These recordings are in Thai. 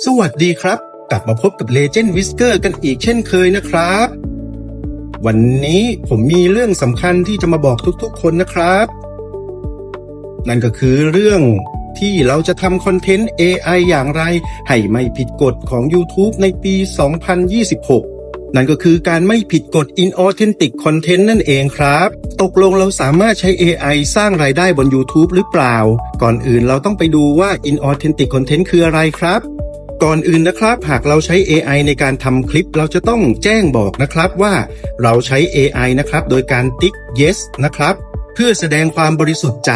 สวัสดีครับกลับมาพบกับ Legend Whisker กันอีกเช่นเคยนะครับวันนี้ผมมีเรื่องสำคัญที่จะมาบอกทุกๆคนนะครับนั่นก็คือเรื่องที่เราจะทำคอนเทนต์ AI อย่างไรให้ไม่ผิดกฎของ YouTube ในปี 2026 นั่นก็คือการไม่ผิดกฎ Inauthentic Content นั่นเองครับตกลงเราสามารถใช้ AI สร้างรายได้บน YouTube หรือเปล่าก่อนอื่นเราต้องไปดูว่า Inauthentic Content คืออะไรครับก่อนอื่นนะครับหากเราใช้ AI ในการทำคลิปเราจะต้องแจ้งบอกนะครับว่าเราใช้ AI นะครับโดยการติ๊ก yes นะครับเพื่อแสดงความบริสุทธิ์ใจ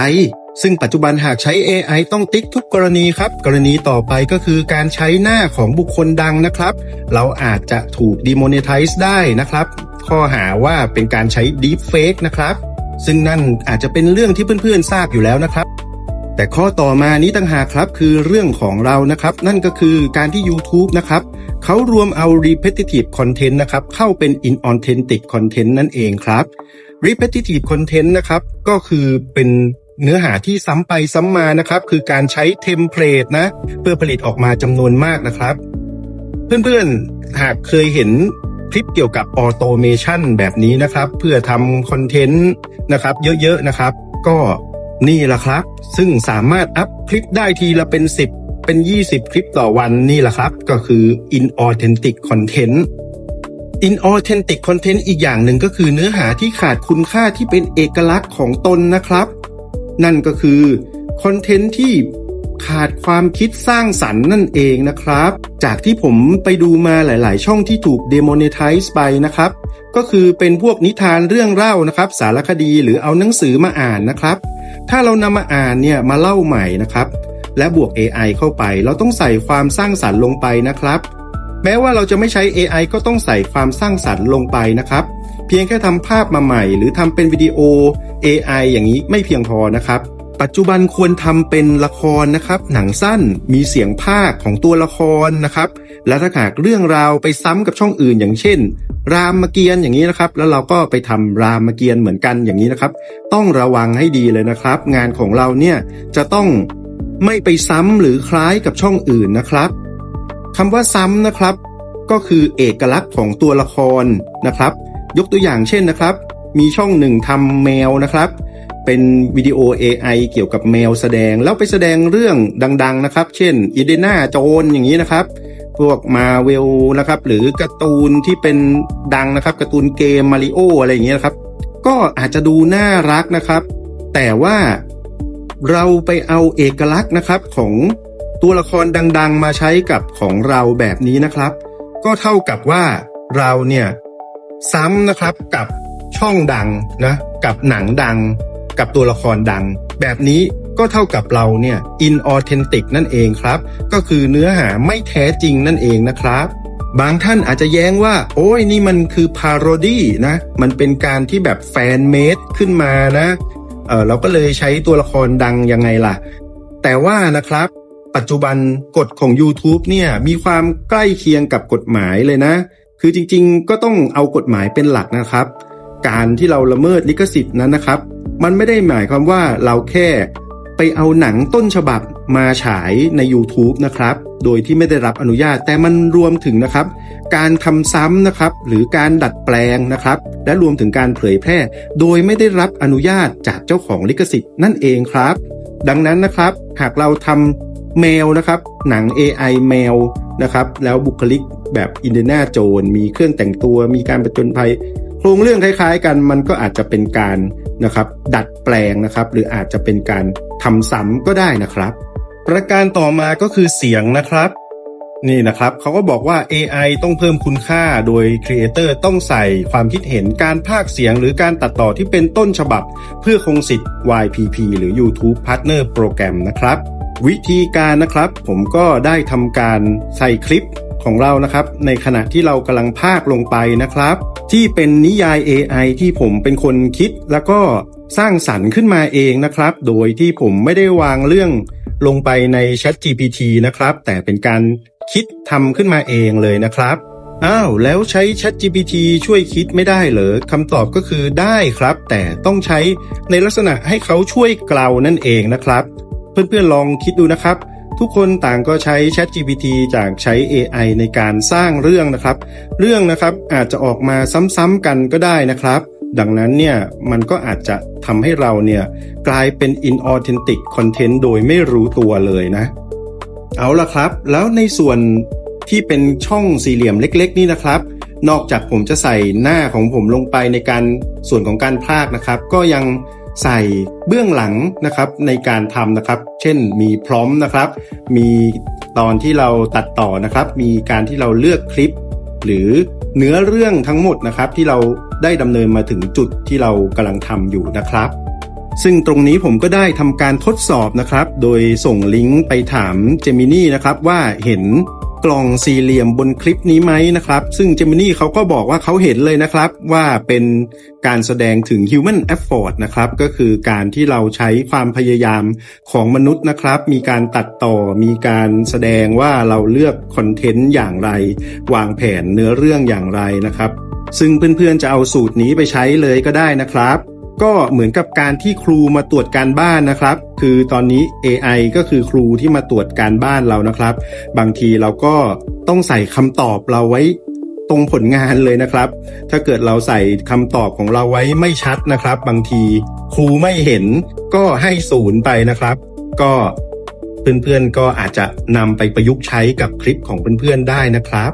ซึ่งปัจจุบันหากใช้ AI ต้องติ๊กทุกกรณีครับกรณีต่อไปก็คือการใช้หน้าของบุคคลดังนะครับเราอาจจะถูก demonetize ได้นะครับข้อหาว่าเป็นการใช้ deepfake นะครับซึ่งนั่นอาจจะเป็นเรื่องที่เพื่อนๆทราบอยู่แล้วนะครับแต่ข้อต่อมานี้ต่างหากครับคือเรื่องของเรานะครับนั่นก็คือการที่ YouTube นะครับเขารวมเอา repetitive content นะครับเข้าเป็น inauthentic content นั่นเองครับ repetitive content นะครับก็คือเป็นเนื้อหาที่ซ้ำไปซ้ำมานะครับคือการใช้เทมเพลตนะเพื่อผลิตออกมาจำนวนมากนะครับเพื่อนๆหากเคยเห็นคลิปเกี่ยวกับออโตเมชันแบบนี้นะครับเพื่อทำคอนเทนต์นะครับเยอะๆนะครับก็นี่แหละครับซึ่งสามารถอัพคลิปได้ทีละเป็น10เป็น20คลิปต่อวันนี่แหละครับก็คือ inauthentic content inauthentic content อีกอย่างหนึ่งก็คือเนื้อหาที่ขาดคุณค่าที่เป็นเอกลักษณ์ของตนนะครับนั่นก็คือคอนเทนต์ที่ขาดความคิดสร้างสรรค์นั่นเองนะครับจากที่ผมไปดูมาหลายๆช่องที่ถูก demonetize ไปนะครับก็คือเป็นพวกนิทานเรื่องเล่านะครับสารคดีหรือเอาหนังสือมาอ่านนะครับถ้าเรานำมาอ่านเนี่ยมาเล่าใหม่นะครับและบวก AI เข้าไปเราต้องใส่ความสร้างสรรค์ลงไปนะครับแม้ว่าเราจะไม่ใช้ AI ก็ต้องใส่ความสร้างสรรค์ลงไปนะครับเพียงแค่ทำภาพมาใหม่หรือทำเป็นวิดีโอ AI อย่างนี้ไม่เพียงพอนะครับปัจจุบันควรทำเป็นละครนะครับหนังสั้นมีเสียงพากย์ของตัวละครนะครับและถ้าหากเรื่องราวไปซ้ำกับช่องอื่นอย่างเช่นรามเกียรติ์อย่างนี้นะครับแล้วเราก็ไปทำรามเกียรติ์เหมือนกันอย่างนี้นะครับต้องระวังให้ดีเลยนะครับงานของเราเนี่ยจะต้องไม่ไปซ้ำหรือคล้ายกับช่องอื่นนะครับคำว่าซ้ำนะครับก็คือเอกลักษณ์ของตัวละครนะครับยกตัวอย่างเช่นนะครับมีช่องหนึ่งทำแมวนะครับเป็นวิดีโอ AI เกี่ยวกับแมวแสดงแล้วไปแสดงเรื่องดังๆนะครับเช่นอินเดียนาโจนส์อย่างนี้นะครับพวกมาเวลนะครับหรือการ์ตูนที่เป็นดังนะครับการ์ตูนเกมมาริโออะไรอย่างเงี้ยนะครับก็อาจจะดูน่ารักนะครับแต่ว่าเราไปเอาเอกลักษณ์นะครับของตัวละครดังๆมาใช้กับของเราแบบนี้นะครับก็เท่ากับว่าเราเนี่ยซ้ำนะครับกับช่องดังนะกับหนังดังกับตัวละครดังแบบนี้ก็เท่ากับเราเนี่ย inauthentic นั่นเองครับก็คือเนื้อหาไม่แท้จริงนั่นเองนะครับบางท่านอาจจะแย้งว่าโอ้ยนี่มันคือ parody นะมันเป็นการที่แบบแฟนเมดขึ้นมานะเราก็เลยใช้ตัวละครดังยังไงล่ะแต่ว่านะครับปัจจุบันกฎของ YouTube เนี่ยมีความใกล้เคียงกับกฎหมายเลยนะคือจริงๆก็ต้องเอากฎหมายเป็นหลักนะครับการที่เราละเมิดลิขสิทธิ์นั้นนะครับมันไม่ได้หมายความว่าเราแค่ไปเอาหนังต้นฉบับมาฉายใน YouTube นะครับโดยที่ไม่ได้รับอนุญาตแต่มันรวมถึงนะครับการทำซ้ำนะครับหรือการดัดแปลงนะครับและรวมถึงการเผยแพร่โดยไม่ได้รับอนุญาตจากเจ้าของลิขสิทธิ์นั่นเองครับดังนั้นนะครับหากเราทำแมวนะครับหนัง AI แมวนะครับแล้วบุคลิกแบบอินเดียนาโจนส์มีเครื่องแต่งตัวมีการผจญภัยโครงเรื่องคล้ายๆกันมันก็อาจจะเป็นการนะครับดัดแปลงนะครับหรืออาจจะเป็นการทำซ้ำก็ได้นะครับประการต่อมาก็คือเสียงนะครับนี่นะครับเขาก็บอกว่า AI ต้องเพิ่มคุณค่าโดย Creator ต้องใส่ความคิดเห็นการพากย์เสียงหรือการตัดต่อที่เป็นต้นฉบับเพื่อคงสิทธิ์ YPP หรือ YouTube Partner Program นะครับวิธีการนะครับผมก็ได้ทำการใส่คลิปของเรานะครับในขณะที่เรากำลังพากย์ลงไปนะครับที่เป็นนิยาย AI ที่ผมเป็นคนคิดแล้วก็สร้างสรรค์ขึ้นมาเองนะครับโดยที่ผมไม่ได้วางเรื่องลงไปใน ChatGPT นะครับแต่เป็นการคิดทำขึ้นมาเองเลยนะครับแล้วใช้ ChatGPT ช่วยคิดไม่ได้เหรอคำตอบก็คือได้ครับแต่ต้องใช้ในลักษณะให้เขาช่วยเกลานั่นเองนะครับเพื่อนๆลองคิดดูนะครับ ทุกคนต่างก็ใช้ ChatGPT จากใช้ AI ในการสร้างเรื่องนะครับเรื่องนะครับอาจจะออกมาซ้ำๆกันก็ได้นะครับดังนั้นเนี่ยมันก็อาจจะทำให้เราเนี่ยกลายเป็น inauthentic content โดยไม่รู้ตัวเลยนะเอาล่ะครับแล้วในส่วนที่เป็นช่องสี่เหลี่ยมเล็กๆนี่นะครับนอกจากผมจะใส่หน้าของผมลงไปในการส่วนของการพากย์นะครับก็ยังใส่เบื้องหลังนะครับในการทำนะครับเช่นมีพร้อมนะครับมีตอนที่เราตัดต่อนะครับมีการที่เราเลือกคลิปหรือเนื้อเรื่องทั้งหมดนะครับที่เราได้ดำเนินมาถึงจุดที่เรากำลังทำอยู่นะครับซึ่งตรงนี้ผมก็ได้ทำการทดสอบนะครับโดยส่งลิงก์ไปถาม Gemini นะครับว่าเห็นกล่องสี่เหลี่ยมบนคลิปนี้ไหมนะครับซึ่ง Gemini เขาก็บอกว่าเขาเห็นเลยนะครับว่าเป็นการแสดงถึง human effort นะครับก็คือการที่เราใช้ความพยายามของมนุษย์นะครับมีการตัดต่อมีการแสดงว่าเราเลือกคอนเทนต์อย่างไรวางแผนเนื้อเรื่องอย่างไรนะครับซึ่งเพื่อนๆจะเอาสูตรนี้ไปใช้เลยก็ได้นะครับก็เหมือนกับการที่ครูมาตรวจการบ้านนะครับคือตอนนี้ AI ก็คือครูที่มาตรวจการบ้านเรานะครับบางทีเราก็ต้องใส่คำตอบเราไว้ตรงผลงานเลยนะครับถ้าเกิดเราใส่คำตอบของเราไว้ไม่ชัดนะครับบางทีครูไม่เห็นก็ให้0ไปนะครับก็เพื่อนๆก็อาจจะนำไปประยุกต์ใช้กับคลิปของเพื่อนๆได้นะครับ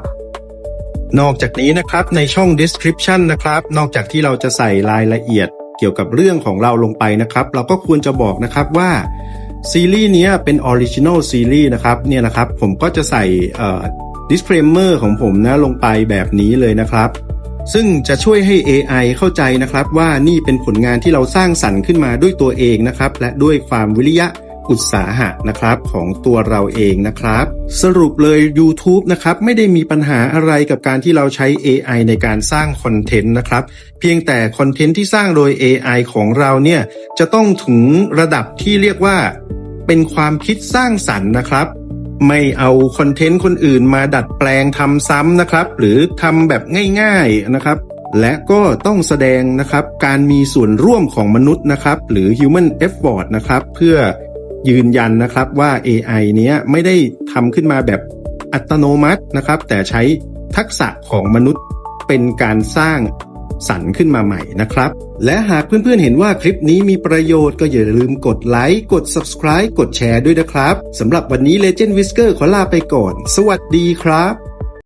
นอกจากนี้นะครับในช่อง description นะครับนอกจากที่เราจะใส่รายละเอียดเกี่ยวกับเรื่องของเราลงไปนะครับเราก็ควรจะบอกนะครับว่าซีรีส์นี้เป็น Original Series นะครับเนี่ยนะครับผมก็จะใส่disclaimer ของผมนะลงไปแบบนี้เลยนะครับซึ่งจะช่วยให้ AI เข้าใจนะครับว่านี่เป็นผลงานที่เราสร้างสรรค์ขึ้นมาด้วยตัวเองนะครับและด้วยความวิริยะอุตสาหะนะครับของตัวเราเองนะครับสรุปเลย YouTube นะครับไม่ได้มีปัญหาอะไรกับการที่เราใช้ AI ในการสร้างคอนเทนต์นะครับเพียงแต่คอนเทนต์ที่สร้างโดย AI ของเราเนี่ยจะต้องถึงระดับที่เรียกว่าเป็นความคิดสร้างสรรค์นะครับไม่เอาคอนเทนต์คนอื่นมาดัดแปลงทำซ้ำนะครับหรือทำแบบง่ายๆนะครับและก็ต้องแสดงนะครับการมีส่วนร่วมของมนุษย์นะครับหรือ human effort นะครับเพื่อยืนยันนะครับว่า AI เนี้ยไม่ได้ทำขึ้นมาแบบอัตโนมัตินะครับแต่ใช้ทักษะของมนุษย์เป็นการสร้างสรรค์ขึ้นมาใหม่นะครับและหากเพื่อนๆเห็นว่าคลิปนี้มีประโยชน์ก็อย่าลืมกดไลค์กด Subscribe กดแชร์ด้วยนะครับสำหรับวันนี้ Legend Whisker ขอลาไปก่อนสวัสดีครับ